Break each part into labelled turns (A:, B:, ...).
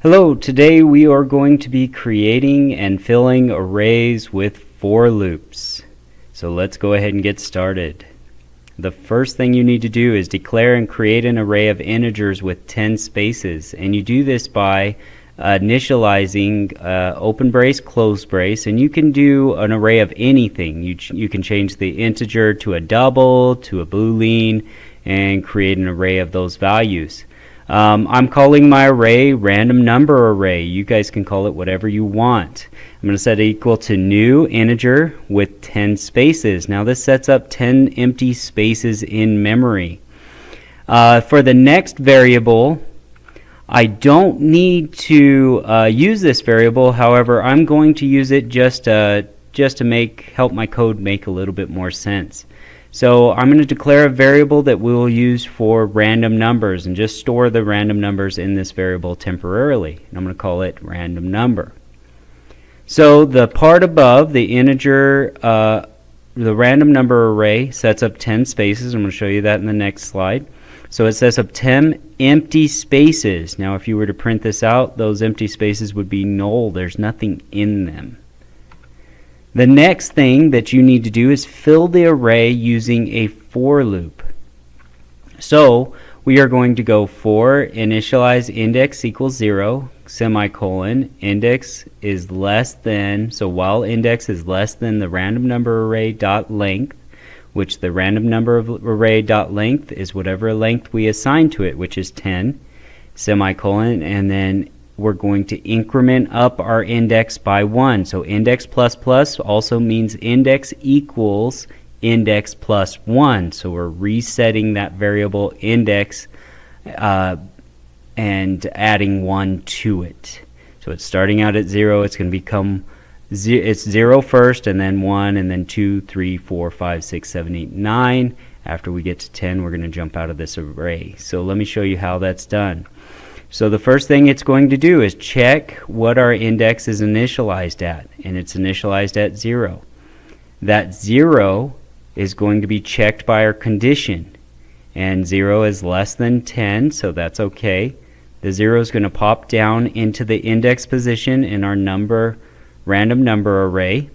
A: Hello, today we are going to be creating and filling arrays with for loops. So let's go ahead and get started. The first thing you need to do is declare and create an array of integers with 10 spaces, and you do this by initializing open brace, close brace, and you can do an array of anything. You can change the integer to a double, to a boolean, and create an array of those values. I'm calling my array random number array. You guys can call it whatever you want. I'm going to set it equal to new integer with 10 spaces. Now this sets up 10 empty spaces in memory. For the next variable, I don't need to use this variable. However, I'm going to use it just to help my code make a little bit more sense. So I'm going to declare a variable that we will use for random numbers and just store the random numbers in this variable temporarily. And I'm going to call it random number. So the part above, the integer, the random number array sets up 10 spaces. I'm going to show you that in the next slide. So it sets up 10 empty spaces. Now if you were to print this out, those empty spaces would be null. There's nothing in them. The next thing that you need to do is fill the array using a for loop. So we are going to go for initialize index equals 0, semicolon, index is less than, so while index is less than the random number array dot length, which the random number array dot length is whatever length we assign to it, which is 10, semicolon, and then we're going to increment up our index by 1. So index plus plus also means index equals index plus 1. So we're resetting that variable index and adding 1 to it. So it's starting out at 0. It's going to become it's 0 first, and then 1, and then 2, 3, 4, 5, 6, 7, 8, 9. After we get to 10, we're going to jump out of this array. So let me show you how that's done. So the first thing it's going to do is check what our index is initialized at, and it's initialized at 0. That 0 is going to be checked by our condition, and 0 is less than 10, so that's okay. The 0 is going to pop down into the index position in our random number array,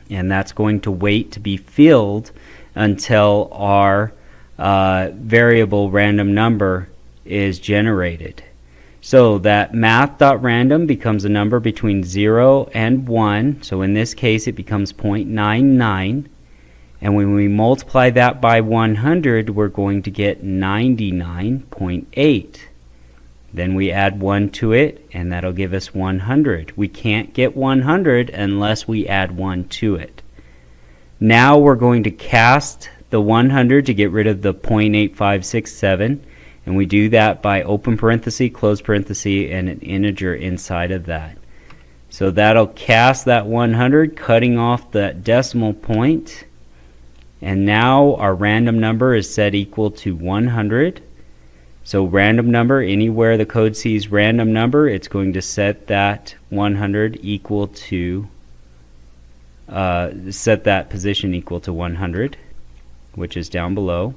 A: and that's going to wait to be filled until our variable random number is generated. So that math.random becomes a number between 0 and 1. So in this case it becomes 0.99, and when we multiply that by 100 we're going to get 99.8. Then we add 1 to it, and that'll give us 100. We can't get 100 unless we add 1 to it. Now we're going to cast the 100 to get rid of the 0.8567. And we do that by open parenthesis, close parenthesis, and an integer inside of that. So that'll cast that 100, cutting off that decimal point. And now our random number is set equal to 100. So random number, anywhere the code sees random number, it's going to set that 100 equal to, set that position equal to 100, which is down below.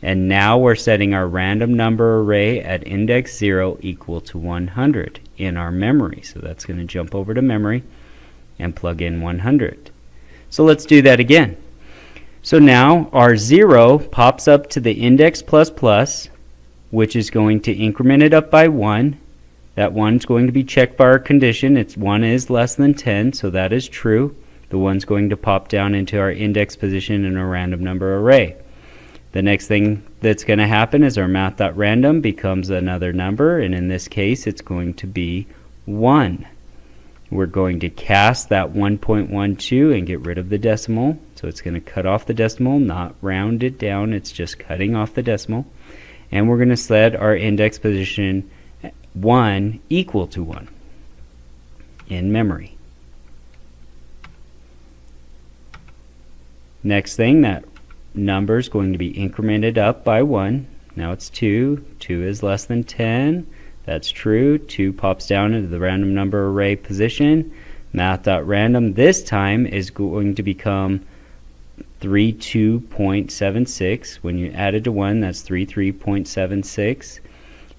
A: And now we're setting our random number array at index 0 equal to 100 in our memory. So that's going to jump over to memory and plug in 100. So let's do that again. So now our 0 pops up to the index plus plus, which is going to increment it up by 1. That 1 is going to be checked by our condition. It's 1 is less than 10, so that is true. The 1's going to pop down into our index position in our random number array. The next thing that's going to happen is our math.random becomes another number, and in this case it's going to be 1. We're going to cast that 1.12 and get rid of the decimal. So it's going to cut off the decimal, not round it down, it's just cutting off the decimal. And we're going to set our index position 1 equal to 1 in memory. Next thing, that number is going to be incremented up by 1. Now it's 2. 2 is less than 10. That's true. 2 pops down into the random number array position. Math.random this time is going to become 32.76. When you add it to 1, that's 33.76.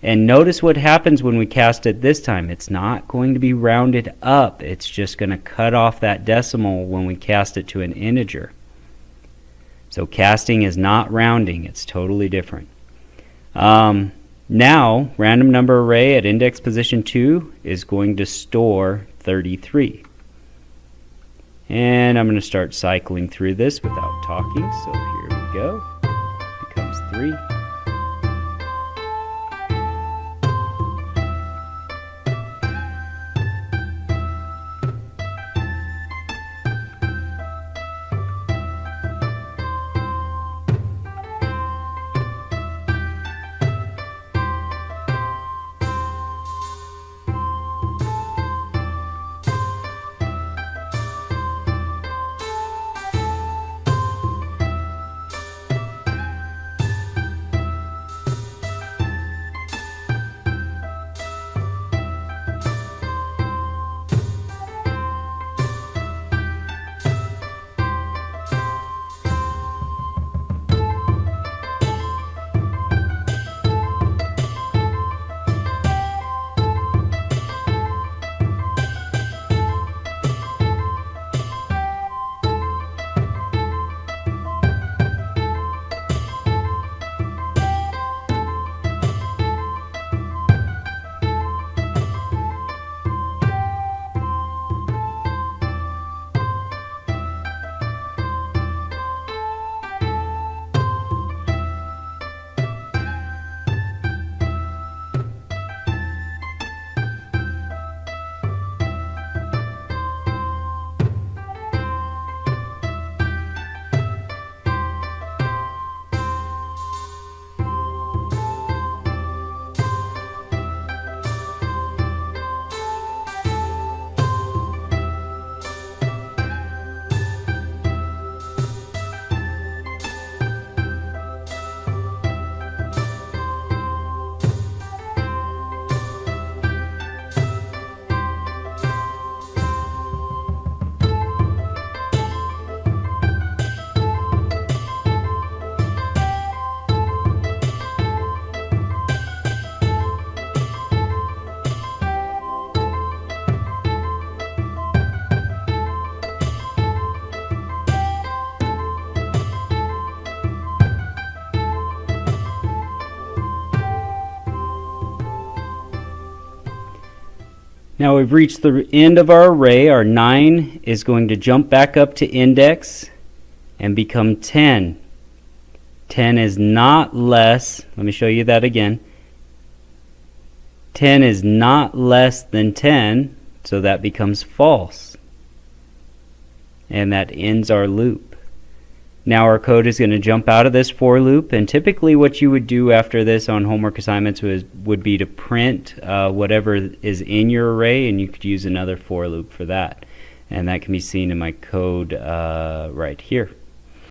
A: And notice what happens when we cast it this time. It's not going to be rounded up. It's just going to cut off that decimal when we cast it to an integer. So casting is not rounding. It's totally different. Now, random number array at index position 2 is going to store 33. And I'm going to start cycling through this without talking. So here we go. Becomes 3. Now we've reached the end of our array. Our 9 is going to jump back up to index and become 10. 10 is not less, let me show you that again. 10 is not less than 10, so that becomes false. And that ends our loop. Now our code is going to jump out of this for loop, and typically what you would do after this on homework assignments would be to print whatever is in your array, and you could use another for loop for that. And that can be seen in my code right here.